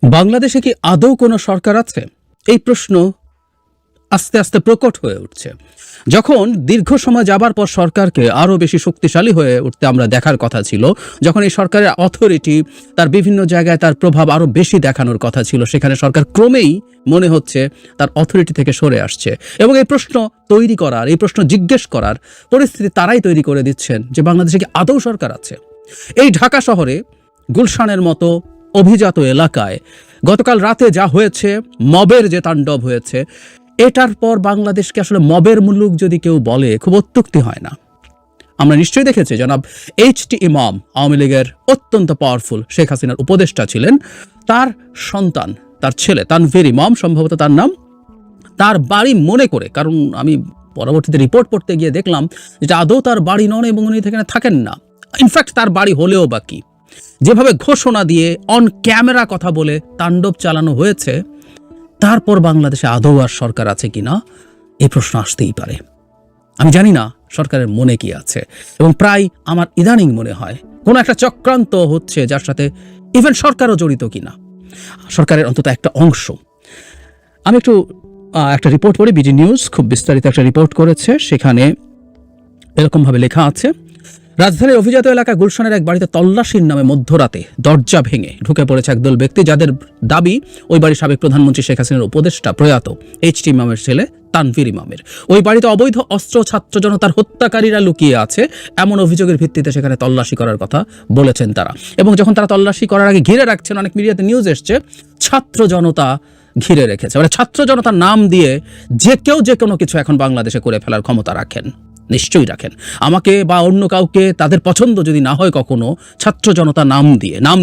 বাংলাদেশে কি আদৌ কোনো সরকার আছে? এই প্রশ্ন আস্তে আস্তে প্রকট হয়ে উঠছে। যখন দীর্ঘ সময় যাবার পর সরকারকে আরও বেশি শক্তিশালী হয়ে উঠতে আমরা দেখার কথা ছিল, যখন এই সরকারের অথরিটি তার বিভিন্ন জায়গায় তার প্রভাব আরও বেশি দেখানোর কথা ছিল, সেখানে সরকার ক্রমেই মনে হচ্ছে তার অথরিটি থেকে সরে আসছে। এবং এই প্রশ্ন তৈরি করার, এই প্রশ্ন জিজ্ঞেস করার পরিস্থিতি তারাই তৈরি করে দিচ্ছেন যে বাংলাদেশে কি আদৌ সরকার আছে। এই ঢাকা শহরে গুলশানের মতো অভিজাত এলাকায় গতকাল রাতে যা হয়েছে, মবের যে তাণ্ডব হয়েছে, এটার পর বাংলাদেশকে আসলে মবের মুলুক যদি কেউ বলে খুব অত্যুক্তি হয় না। আমরা নিশ্চয়ই দেখেছি জনাব এইচ.টি. ইমাম, আওয়ামী লীগের অত্যন্ত পাওয়ারফুল শেখ হাসিনার উপদেষ্টা ছিলেন, তার সন্তান, তার ছেলে তানভীর ইমাম সম্ভবত তার নাম, তার বাড়ি মনে করে, কারণ আমি পরবর্তীতে রিপোর্ট পড়তে গিয়ে দেখলাম যেটা আদৌ তার বাড়ি নন এবং উনি এখানে থাকেন না। ইনফ্যাক্ট তার বাড়ি হলেও বা কি, যেভাবে ঘোষণা দিয়ে অন ক্যামেরা কথা বলে তাণ্ডব চালানো হয়েছে, তারপর বাংলাদেশে আদৌ আর সরকার আছে কিনা এই প্রশ্ন আসতেই পারে। আমি জানি না সরকারের মনে কি আছে, এবং প্রায় আমার ইদানিং মনে হয় কোনো একটা চক্রান্ত হচ্ছে যার সাথে ইভেন সরকারও জড়িত কিনা, সরকারের অন্তত একটা অংশ। আমি একটা রিপোর্ট পড়ি, বিডি নিউজ খুব বিস্তারিত একটা রিপোর্ট করেছে। সেখানে এরকমভাবে লেখা আছে, রাজধানীর অভিজাত এলাকা গুলশানের এক বাড়িতে তল্লাশির নামে মধ্যরাতে দরজা ভেঙে ঢুকে পড়েছে একদল ব্যক্তি, যাদের দাবি ওই বাড়ির সাবেক প্রধানমন্ত্রী শেখ হাসিনার উপদেষ্টা প্রয়াত এইচ.টি. ইমামের ছেলে তানভীর ইমামের। ওই বাড়িতে অবৈধ অস্ত্র, ছাত্র জনতার হত্যাকারীরা লুকিয়ে আছে, এমন অভিযোগের ভিত্তিতে সেখানে তল্লাশি করার কথা বলেছেন তারা। এবং যখন তারা তল্লাশি করার আগে ঘিরে রাখছেন, অনেক মিডিয়াতে নিউজ এসছে ছাত্র জনতা ঘিরে রেখেছে। মানে ছাত্র জনতার নাম দিয়ে যে কেউ যে কোনো কিছু এখন বাংলাদেশে করে ফেলার ক্ষমতা রাখেন, নিশ্চয়ই রাখেন। আমাকে বা অন্য কাউকে তাদের পছন্দ যদি না হয় কখনো, ছাত্র জনতা নাম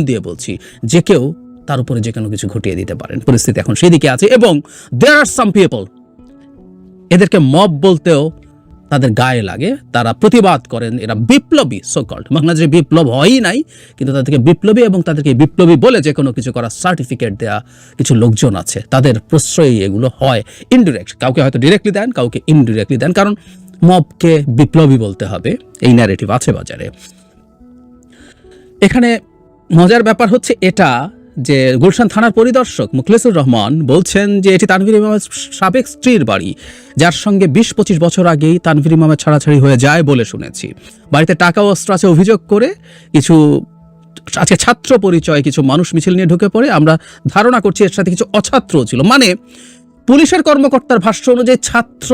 দিয়ে বলছি, যে কেউ তার উপরে যে কোনো কিছু ঘটিয়ে দিতে পারেন। পরিস্থিতি এখন সেদিকে আছে। এবং দেয়ার আর সাম পিপল, এদেরকে মব বলতেও তাদের গায়ে লাগে, তারা প্রতিবাদ করেন, এরা বিপ্লবী সোকল্ড। বাংলাদেশে বিপ্লব হয়ই নাই, কিন্তু তাদেরকে বিপ্লবী এবং তাদেরকে বিপ্লবী বলে যে কোনো কিছু করার সার্টিফিকেট দেয়া কিছু লোকজন আছে, তাদের প্রশ্রয়ই এগুলো হয়। ইনডিরেক্ট, কাউকে হয়তো ডিরেক্টলি দেন, কাউকে ইনডিরেক্টলি দেন, কারণ মবকে বিপ্লবী বলতে হবে, এই ন্যারেটিভ আছে বাজারে। এখানে মজার ব্যাপার হচ্ছে এটা যে গুলশান থানার পরিদর্শক মুখলেসুর রহমান বলছেন যে এটি তানভীর ইমামের সাবেক স্ত্রীর বাড়ি, যার সঙ্গে 20-25 বছর আগেই তানভীর ইমামের ছাড়াছাড়ি হয়ে যায় বলে শুনেছি। বাড়িতে টাকা ও অস্ত্র আছে অভিযোগ করে কিছু আজকে ছাত্র পরিচয় কিছু মানুষ মিছিল নিয়ে ঢুকে পড়ে। আমরা ধারণা করছি এর সাথে কিছু অছাত্রও ছিল। মানে পুলিশের কর্মকর্তার ভাষ্য অনুযায়ী ছাত্র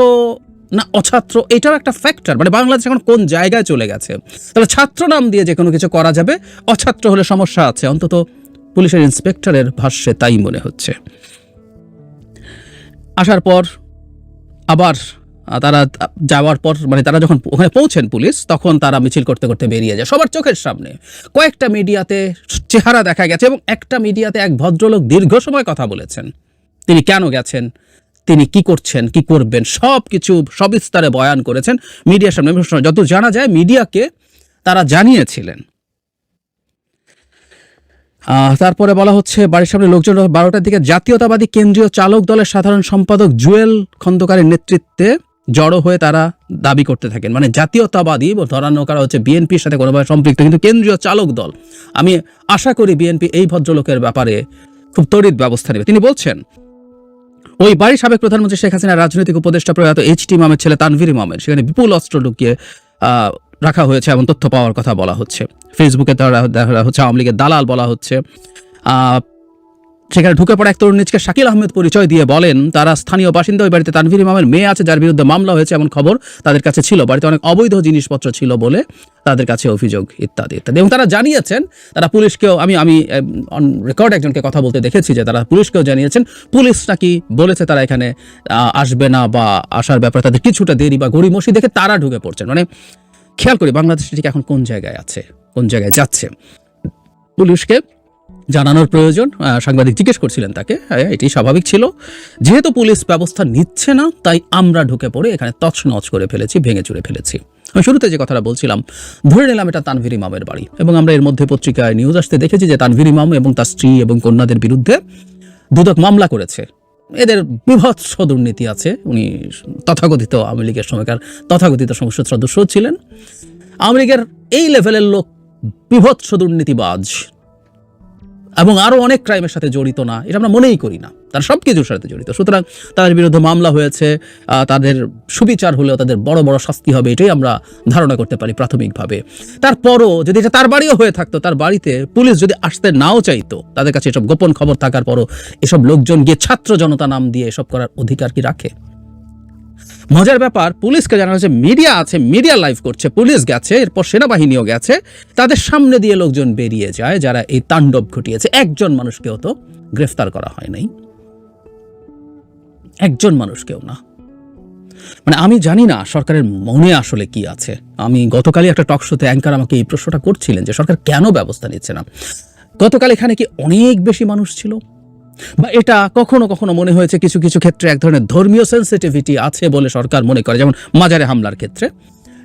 না অছাত্র এটার একটা ফ্যাক্টর। মানে বাংলাদেশ এখন কোন জায়গায় চলে গেছে। তাহলে ছাত্র নাম দিয়ে যে কোনো কিছু করা যাবে, অছাত্র হলে সমস্যা আছে, অন্তত পুলিশের ইন্সপেক্টরের ভাষ্যে তাই মনে হচ্ছে। আসার পর আবার তারা যাওয়ার পর, মানে তারা যখন ওখানে পৌঁছেন পুলিশ, তখন তারা মিছিল করতে করতে বেরিয়ে যায় সবার চোখের সামনে। কয়েকটা মিডিয়াতে চেহারা দেখা গেছে, এবং একটা মিডিয়াতে এক ভদ্রলোক দীর্ঘ সময় কথা বলেছেন। তিনি কেন গেছেন, তিনি কি করছেন, কি করবেন, সব কিছু সবিস্তারে বয়ান করেছেন মিডিয়ার সামনে। যত জানা যায় মিডিয়াকে তারা জানিয়েছিলেন। তারপরে বলা হচ্ছে বাড়ির সামনে লোকজন 12টার দিকে জাতীয়তাবাদী কেন্দ্রীয় চালক দলের সাধারণ সম্পাদক জুয়েল খন্দকারের নেতৃত্বে জড়ো হয়ে তারা দাবি করতে থাকেন। মানে জাতীয়তাবাদী ধরানো করা হচ্ছে বিএনপির সাথে কোনোভাবে সম্পৃক্ত, কিন্তু কেন্দ্রীয় চালক দল। আমি আশা করি বিএনপি এই ভদ্রলোকের ব্যাপারে খুব তড়িৎ ব্যবস্থা নেবে। তিনি বলছেন ওই বাড়ির সাবেক প্রধানমন্ত্রী শেখ হাসিনার রাজনৈতিক উপদেষ্টা প্রয়াত এইচ.টি. ইমামের ছেলে তানভীর ইমামের সেখানে বিপুল অস্ত্র ঢুকিয়ে রাখা হয়েছে এমন তথ্য পাওয়ার কথা বলা হচ্ছে। ফেসবুকে দেখা হচ্ছে আওয়ামী লীগের দালাল বলা হচ্ছে। সেখানে ঢুকে পড়া এক তরুণ নিজকে শাকিল আহমেদ পরিচয় দিয়ে বলেন তারা স্থানীয় বাসিন্দা। ওই বাড়িতে তানভীর ইমামের মেয়ে আছে, যার বিরুদ্ধে মামলা হয়েছে এমন খবর তাদের কাছে ছিল। বাড়িতে অনেক অবৈধ জিনিসপত্র ছিল বলে তাদের কাছে অভিযোগ, ইত্যাদি ইত্যাদি। এবং তারা জানিয়েছেন, তারা পুলিশকেও, আমি অন রেকর্ড একজনকে কথা বলতে দেখেছি যে তারা পুলিশকেও জানিয়েছেন। পুলিশ নাকি বলেছে তারা এখানে আসবে না, বা আসার ব্যাপারে তাদের কিছুটা দেরি বা গড়িমসি দেখে তারা ঢুকে পড়ছেন। মানে খেয়াল করি বাংলাদেশ ঠিক এখন কোন জায়গায় আছে, কোন জায়গায় যাচ্ছে। পুলিশকে জানানোর প্রয়োজন। সাংবাদিক জিজ্ঞেস করছিলেন তাকে, এটি স্বাভাবিক ছিল। যেহেতু পুলিশ ব্যবস্থা নিচ্ছে না, তাই আমরা ঢুকে পড়ে এখানে তছনছ করে ফেলেছি, ভেঙে চুরে ফেলেছি। আমি শুরুতে যে কথাটা বলছিলাম, ধরে নিলাম এটা তানভীর ইমামের বাড়ি, এবং আমরা এর মধ্যে পত্রিকায় নিউজ আসতে দেখেছি যে তানভীর ইমাম এবং তার স্ত্রী এবং কন্যাদের বিরুদ্ধে দুদক মামলা করেছে। এদের বিভৎস দুর্নীতি আছে। উনি তথাকথিত আওয়ামী লীগের সময়কার তথাকথিত সংসদ সদস্য ছিলেন। আওয়ামী লীগের এই লেভেলের লোক বিভৎস দুর্নীতিবাজ, এবং আরও অনেক ক্রাইমের সাথে জড়িত না, এটা আমরা মনেই করি না। তারা সব কিছুর সাথে জড়িত, সুতরাং তাদের বিরুদ্ধে মামলা হয়েছে, তাদের সুবিচার হলেও তাদের বড় বড় শাস্তি হবে, এটাই আমরা ধারণা করতে পারি প্রাথমিকভাবে। তারপরও যদি এটা তার বাড়িও হয়ে থাকতো, তার বাড়িতে পুলিশ যদি আসতে নাও চাইতো, তাদের কাছে এসব গোপন খবর থাকার পরও এসব লোকজন গিয়ে ছাত্র জনতা নাম দিয়ে এসব করার অধিকার কি রাখে? মজার ব্যাপার, পুলিশকে জানা হয়েছে মিডিয়া আছে, মিডিয়া লাইভ করছে, পুলিশ গেছে, এরপর সেনাবাহিনীও গেছে, তাদের সামনে দিয়ে লোকজন বেরিয়ে যায় যারা এই তাণ্ডব ঘটিয়েছে। একজন মানুষকেও তো গ্রেফতার করা হয় নাই, একজন মানুষকেও না। মানে আমি জানি না সরকারের মনে আসলে কি আছে। আমি গতকালই একটা টক শোতে অ্যাঙ্কার আমাকে এই প্রশ্নটা করছিলেন যে সরকার কেন ব্যবস্থা নিচ্ছে না। গতকাল এখানে কি অনেক বেশি মানুষ ছিল, বা এটা কখনো কখনো মনে হয়েছে কিছু কিছু ক্ষেত্রে এক ধরনের ধর্মীয় সেন্সিটিভিটি আছে বলে সরকার মনে করে, যেমন মাজারে হামলার ক্ষেত্রে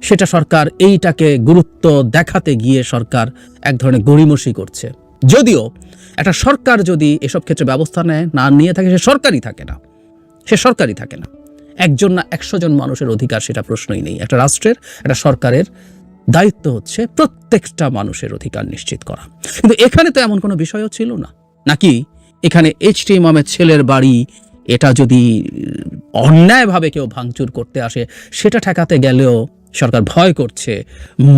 সেটা সরকার এইটাকে গুরুত্ব দেখাতে গিয়ে সরকার এক ধরনের গড়িমসি করছে। যদিও একটা সরকার যদি এসব ক্ষেত্রে ব্যবস্থা নেয় না নিয়ে থাকে, সে সরকারই থাকে না, সে সরকারই থাকে না। একজন না 100 জন মানুষের অধিকার, সেটা প্রশ্নই নেই। একটা রাষ্ট্রের, একটা সরকারের দায়িত্ব হচ্ছে প্রত্যেকটা মানুষের অধিকার নিশ্চিত করা। কিন্তু এখানে তো এমন কোনো বিষয়ও ছিল না। নাকি এখানে এইচ.টি. ইমামের ছেলের বাড়ি, এটা যদি অন্যায়ভাবে কেউ ভাঙচুর করতে আসে, সেটা ঠেকাতে গেলেও সরকার ভয় করছে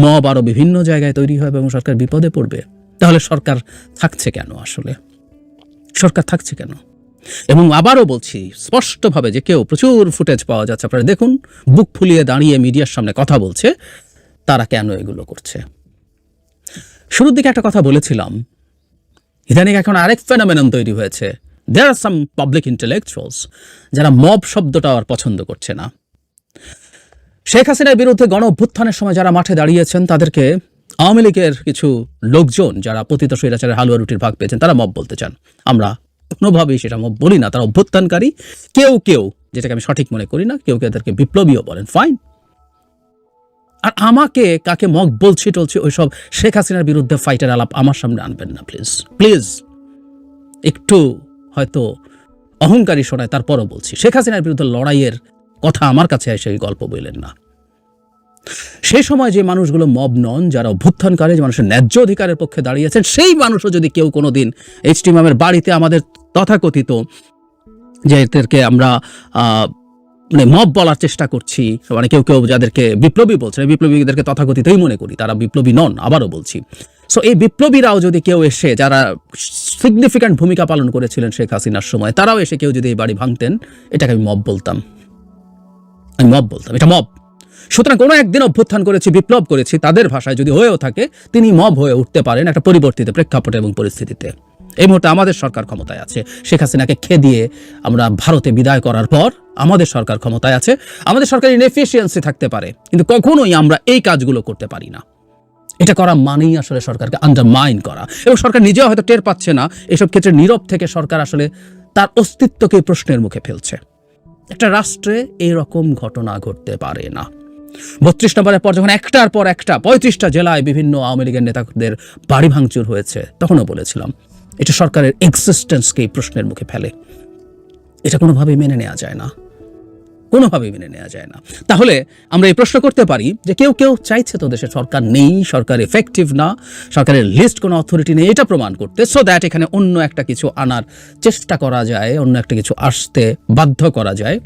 মব আরও বিভিন্ন জায়গায় তৈরি হবে এবং সরকার বিপদে পড়বে। তাহলে সরকার থাকছে কেন? আসলে সরকার থাকছে কেন? এবং আবারও বলছি স্পষ্টভাবে যে কেউ, প্রচুর ফুটেজ পাওয়া যাচ্ছে, আপনারা দেখুন, বুক ফুলিয়ে দাঁড়িয়ে মিডিয়ার সামনে কথা বলছে, তারা কেন এগুলো করছে। শুরুর দিকে একটা কথা বলেছিলাম, ইদানিং এখন আরেক ফেনোমেনন তৈরি হয়েছে। দেয়ার আর সাম পাবলিক ইন্টেলেকচুয়ালস যারা মব শব্দটা আর পছন্দ করছে না। শেখ হাসিনার বিরুদ্ধে গণ অভ্যুত্থানের সময় যারা মাঠে দাঁড়িয়েছেন, তাদেরকে আওয়ামী লীগের কিছু লোকজন যারা পতিত স্বৈরাচারের হালুয়া রুটির ভাগ পেয়েছেন, তারা মব বলতে চান। আমরা কোনোভাবেই সেটা মব বলি না, তারা অভ্যুত্থানকারী। কেউ কেউ, যেটাকে আমি সঠিক মনে করি না, কেউ কেউ তাদেরকে বিপ্লবীও বলেন, ফাইন। আর আমাকে কাকে মগ বলছি টলছি ওইসব শেখ হাসিনার বিরুদ্ধে ফাইটের আলাপ আমার সামনে আনবেন না প্লিজ, প্লিজ। একটু হয়তো অহংকারী শোনায়, তারপরও বলছি, শেখ হাসিনার বিরুদ্ধে লড়াইয়ের কথা আমার কাছে এসে গল্প বললেন না। সেই সময় যে মানুষগুলো মব নন, যারা অভ্যুত্থানকারী, যে মানুষের ন্যায্য অধিকারের পক্ষে দাঁড়িয়েছেন, সেই মানুষও যদি কেউ কোনোদিন এইচ.টি. ইমামের বাড়িতে আমাদের তথাকথিত যে এদেরকে আমরা মানে মব বলার চেষ্টা করছি, মানে কেউ কেউ যাদেরকে বিপ্লবী বলছেন, বিপ্লবীদেরকে তথাকথিতই মনে করি, তারা বিপ্লবী নন, আবারও বলছি। সো এই বিপ্লবীরাও যদি কেউ এসে, যারা সিগনিফিক্যান্ট ভূমিকা পালন করেছিলেন শেখ হাসিনার সময়, তারাও এসে কেউ যদি এই বাড়ি ভাঙতেন, এটাকে আমি মব বলতাম, আমি মব বলতাম, এটা মব। সুতরাং কোনো একদিন অভ্যুত্থান করেছি, বিপ্লব করেছি, তাদের ভাষায় যদি হয়েও থাকে, তিনি মব হয়ে উঠতে পারেন একটা পরিবর্তিত প্রেক্ষাপটে এবং পরিস্থিতিতে। এই মুহূর্তে আমাদের সরকার ক্ষমতায় আছে। শেখ হাসিনাকে খেদিয়ে আমরা ভারতে বিদায় করার পর আমাদের সরকার ক্ষমতায় আছে। আমাদের সরকারি ইনএফিসিয়েন্সি থাকতে পারে, কিন্তু কখনোই আমরা এই কাজগুলো করতে পারি না। এটা করা মানেই আসলে সরকারকে আন্ডারমাইন করা, এবং সরকার নিজেও হয়তো টের পাচ্ছে না। এসব ক্ষেত্রে নীরব থেকে সরকার আসলে তার অস্তিত্বকে প্রশ্নের মুখে ফেলছে। একটা রাষ্ট্রে এইরকম ঘটনা ঘটতে পারে না। 32 নম্বরের পর যখন একটার পর একটা 35টা জেলায় বিভিন্ন আওয়ামী লীগের নেতাদের বাড়ি ভাঙচুর হয়েছে, তখনও বলেছিলাম এটা সরকারের এক্সিস্টেন্সকেই প্রশ্নের মুখে ফেলে। এটা কোনোভাবেই মেনে নেওয়া যায় না, কোনোভাবেই মেনে নেওয়া যায় না। তাহলে আমরা এই প্রশ্ন করতে পারি যে কেউ কেউ চাইছে তো দেশে সরকার নেই, সরকার এফেক্টিভ না, সরকারের লিস্ট কোনো অথরিটি নেই, এটা প্রমাণ করতে, সো দ্যাট এখানে অন্য একটা কিছু আনার চেষ্টা করা যায়, অন্য একটা কিছু আসতে বাধ্য করা যায়।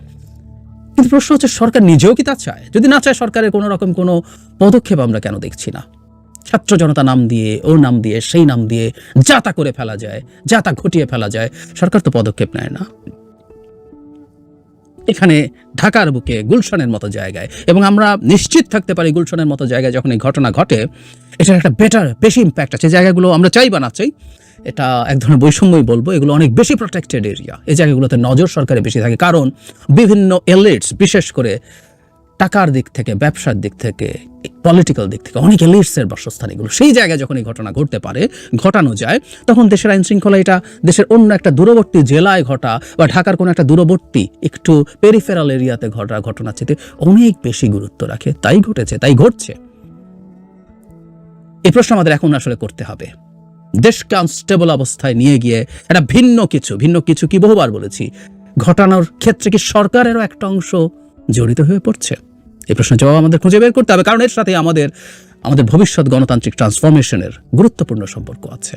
কিন্তু প্রশ্ন হচ্ছে সরকার নিজেও কি তা চায়? যদি না চায়, সরকারের কোনো রকম কোনো পদক্ষেপ আমরা কেন দেখছি না? ছাত্র জনতা নাম দিয়ে, ওর নাম দিয়ে, সেই নাম দিয়ে যা তা করে ফেলা যায়, যা তা ঘটিয়ে ফেলা যায়, সরকার তো পদক্ষেপ নেয় না। এখানে ঢাকার বুকে গুলশানের মতো জায়গায়, এবং আমরা নিশ্চিত থাকতে পারি গুলশানের মতো জায়গায় যখন এই ঘটনা ঘটে, এটার একটা বেশি ইম্প্যাক্ট আছে। জায়গাগুলো আমরা চাই বা না চাই, এটা এক ধরনের বৈষম্যই বলবো, এগুলো অনেক বেশি প্রোটেক্টেড এরিয়া। এই জায়গাগুলোতে নজর সরকারে বেশি থাকে, কারণ বিভিন্ন এলিটস, বিশেষ করে টাকার দিক থেকে, ব্যবসার দিক থেকে, পলিটিক্যাল দিক থেকে অনেক এলিটসের বাসস্থান এগুলো। সেই জায়গায় যখন এই ঘটনা ঘটতে পারে, ঘটানো যায়, তখন দেশের আইন শৃঙ্খলা এটা দেশের অন্য একটা দূরবর্তী জেলায় ঘটা বা ঢাকার কোনো একটা দূরবর্তী একটু পেরিফেরাল এরিয়াতে ঘটা ঘটনার চেয়ে অনেক বেশি গুরুত্ব রাখে। তাই ঘটেছে, তাই ঘটছে। এই প্রশ্ন আমাদের এখন আসলে করতে হবে। দেশকে আনস্টেবল অবস্থায় নিয়ে গিয়ে একটা ভিন্ন কিছু কি বহুবার বলেছি, ঘটানোর ক্ষেত্রে কি সরকারেরও একটা অংশ জড়িত হয়ে পড়ছে? এই প্রশ্নের জবাব আমাদের খুঁজে বের করতে হবে, কারণ এর সাথে আমাদের ভবিষ্যৎ গণতান্ত্রিক ট্রান্সফরমেশনের গুরুত্বপূর্ণ সম্পর্ক আছে।